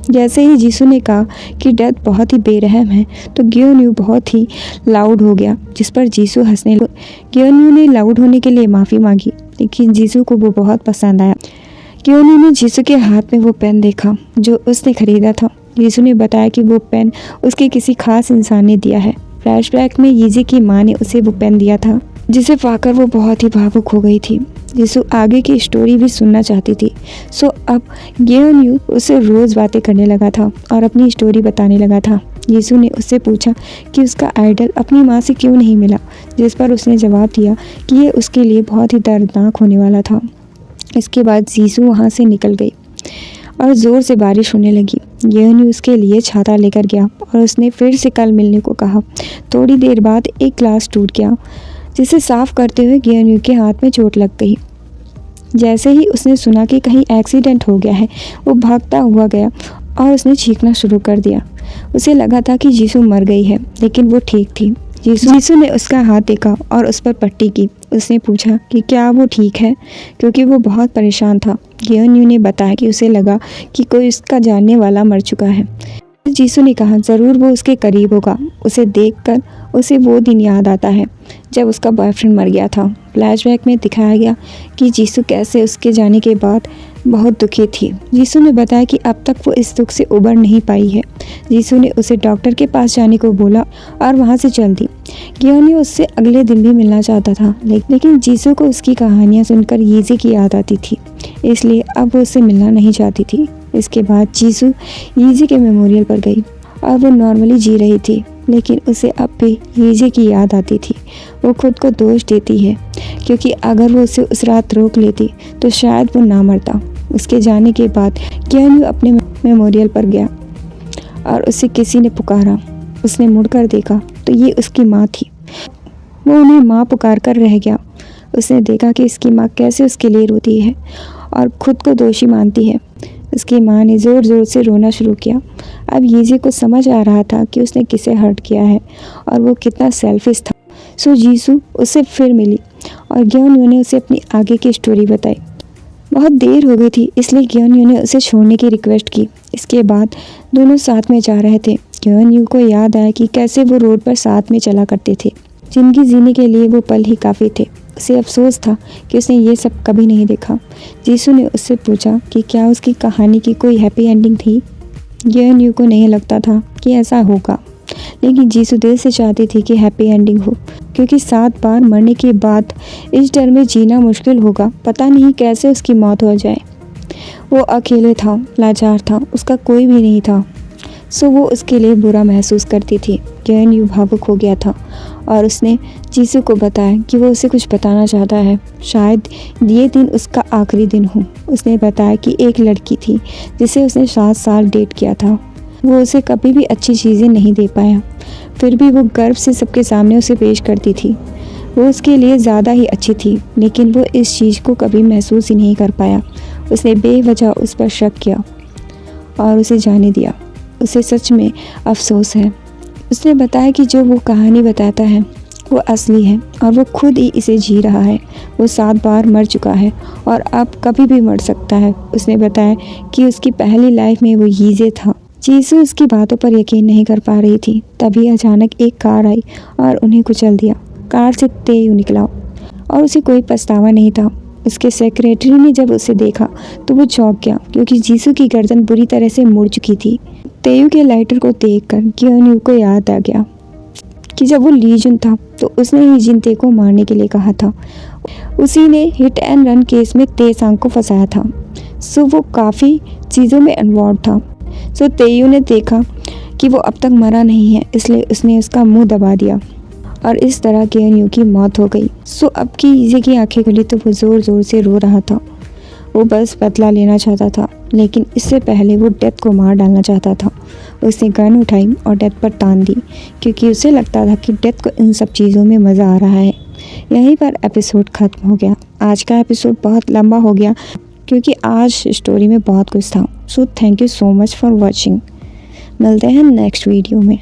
जैसे ही यीशु ने कहा कि डेथ बहुत ही बेरहम है तो गियोन्यू बहुत ही लाउड हो गया, जिस पर यीशु हंसने लगा। गियोन्यू ने लाउड होने के लिए माफ़ी मांगी, लेकिन यीशु को वो बहुत पसंद आया। गियोन्यू ने यीशु के हाथ में वो पेन देखा जो उसने खरीदा था। यीशु ने बताया कि वो पेन उसके किसी खास इंसान ने दिया है। फ्लैशबैक में यीशु की माँ ने उसे वो पेन दिया था, जिसे पाकर वो बहुत ही भावुक हो गई थी। यीशु आगे की स्टोरी भी सुनना चाहती थी। सो अब गियोन्यू उससे रोज़ बातें करने लगा था और अपनी स्टोरी बताने लगा था। यीशु ने उससे पूछा कि उसका आइडल अपनी माँ से क्यों नहीं मिला, जिस पर उसने जवाब दिया कि ये उसके लिए बहुत ही दर्दनाक होने वाला था। इसके बाद यीशु वहाँ से निकल गई और ज़ोर से बारिश होने लगी। गियोन्यू उसके लिए छाता लेकर गया और उसने फिर से कल मिलने को कहा। थोड़ी देर बाद एक ग्लास टूट गया, जिसे साफ करते हुए गियोन्यू के हाथ में चोट लग गई। जैसे ही उसने सुना कि कहीं एक्सीडेंट हो गया है, वो भागता हुआ गया और उसने चीखना शुरू कर दिया। उसे लगा था कि यीशु मर गई है, लेकिन वो ठीक थी। यीशु ने उसका हाथ देखा और उस पर पट्टी की। उसने पूछा कि क्या वो ठीक है, क्योंकि वो बहुत परेशान था। गियोन्यू ने बताया कि उसे लगा कि कोई उसका जानने वाला मर चुका है। यीशु ने कहा ज़रूर वो उसके करीब होगा। उसे देखकर उसे वो दिन याद आता है जब उसका बॉयफ्रेंड मर गया था। फ्लैशबैक में दिखाया गया कि यीशु कैसे उसके जाने के बाद बहुत दुखी थी। यीशु ने बताया कि अब तक वो इस दुख से उबर नहीं पाई है। यीशु ने उसे डॉक्टर के पास जाने को बोला और वहाँ से चल दी। गियोन्यू उससे अगले दिन भी मिलना चाहता था, लेकिन यीशु को उसकी कहानियाँ सुनकर यीशु की याद आती थी, इसलिए अब वो उससे मिलना नहीं चाहती थी। इसके बाद यीशु के मेमोरियल पर गई और वो नॉर्मली जी रही थी, लेकिन उसे अब भी यीशु की याद आती थी। वो खुद को दोष देती है, क्योंकि अगर वो उसे उस रात रोक लेती तो शायद वो ना मरता। उसके जाने के बाद गियोन्यू अपने मेमोरियल पर गया और उसे किसी ने पुकारा। उसने मुड़कर देखा तो ये उसकी माँ थी। वो उन्हें माँ पुकार कर रह गया। उसने देखा कि इसकी माँ कैसे उसके लिए रोती है और खुद को दोषी मानती है। उसकी माँ ने ज़ोर ज़ोर से रोना शुरू किया। अब यीशु को समझ आ रहा था कि उसने किसे हर्ट किया है और वो कितना सेल्फिश था। सो यीशु उससे फिर मिली और गियोन्यू ने उसे अपनी आगे की स्टोरी बताई। बहुत देर हो गई थी, इसलिए गियोन्यू ने उसे छोड़ने की रिक्वेस्ट की। इसके बाद दोनों साथ में जा रहे थे। गियोन्यू को याद आया कि कैसे वो रोड पर साथ में चला करते थे। जिंदगी जीने के लिए वो पल ही काफ़ी थे। उसे अफसोस था कि उसने ये सब कभी नहीं देखा। यीशु ने उससे पूछा कि क्या उसकी कहानी की कोई हैप्पी एंडिंग थी। गियोन्यू को नहीं लगता था कि ऐसा होगा, लेकिन यीशु दिल से चाहती थी कि हैप्पी एंडिंग हो, क्योंकि 7 बार मरने के बाद इस डर में जीना मुश्किल होगा, पता नहीं कैसे उसकी मौत हो जाए। वो अकेले था, लाचार था, उसका कोई भी नहीं था। सो वो उसके लिए बुरा महसूस करती थी। गियोन्यू भावुक हो गया था और उसने यीशु को बताया कि वो उसे कुछ बताना चाहता है। शायद ये दिन उसका आखिरी दिन हो। उसने बताया कि एक लड़की थी जिसे उसने 7 साल डेट किया था। वो उसे कभी भी अच्छी चीज़ें नहीं दे पाया, फिर भी वो गर्व से सबके सामने उसे पेश करती थी। वो उसके लिए ज़्यादा ही अच्छी थी, लेकिन वो इस चीज़ को कभी महसूस ही नहीं कर पाया। उसने बेवजह उस पर शक किया और उसे जाने दिया। उसे सच में अफसोस है। उसने बताया कि जो वो कहानी बताता है वो असली है और वो खुद ही इसे जी रहा है। वो 7 बार मर चुका है और अब कभी भी मर सकता है। उसने बताया कि उसकी पहली लाइफ में वो यीशु था। यीशु उसकी बातों पर यकीन नहीं कर पा रही थी। तभी अचानक एक कार आई और उन्हें कुचल दिया। कार से तेयू निकला और उसे कोई पछतावा नहीं था। उसके सेक्रेटरी ने जब उसे देखा तो वो चौंक गया, क्योंकि यीशु की गर्दन बुरी तरह से मुड़ चुकी थी। तेयू के लाइटर को देखकर गियोन्यू को याद आ गया कि जब वो लीजुन था तो उसने ही जिनते को मारने के लिए कहा था। उसी ने हिट एंड रन केस में तेसांग को फंसाया था। सो वो काफ़ी चीज़ों में इन्वॉल्व था। सो तेयू ने देखा कि वो अब तक मरा नहीं है, इसलिए उसने उसका मुंह दबा दिया और इस तरह गियोन्यू की मौत हो गई। सो अब की यीशु की आंखें खुली तो वो ज़ोर ज़ोर से रो रहा था। वो बस बदला लेना चाहता था, लेकिन इससे पहले वो डेथ को मार डालना चाहता था। उसने गन उठाई और डेथ पर तान दी, क्योंकि उसे लगता था कि डेथ को इन सब चीज़ों में मज़ा आ रहा है। यहीं पर एपिसोड ख़त्म हो गया। आज का एपिसोड बहुत लंबा हो गया, क्योंकि आज स्टोरी में बहुत कुछ था। So thank you so much for watching. मिलते हैं नेक्स्ट वीडियो में।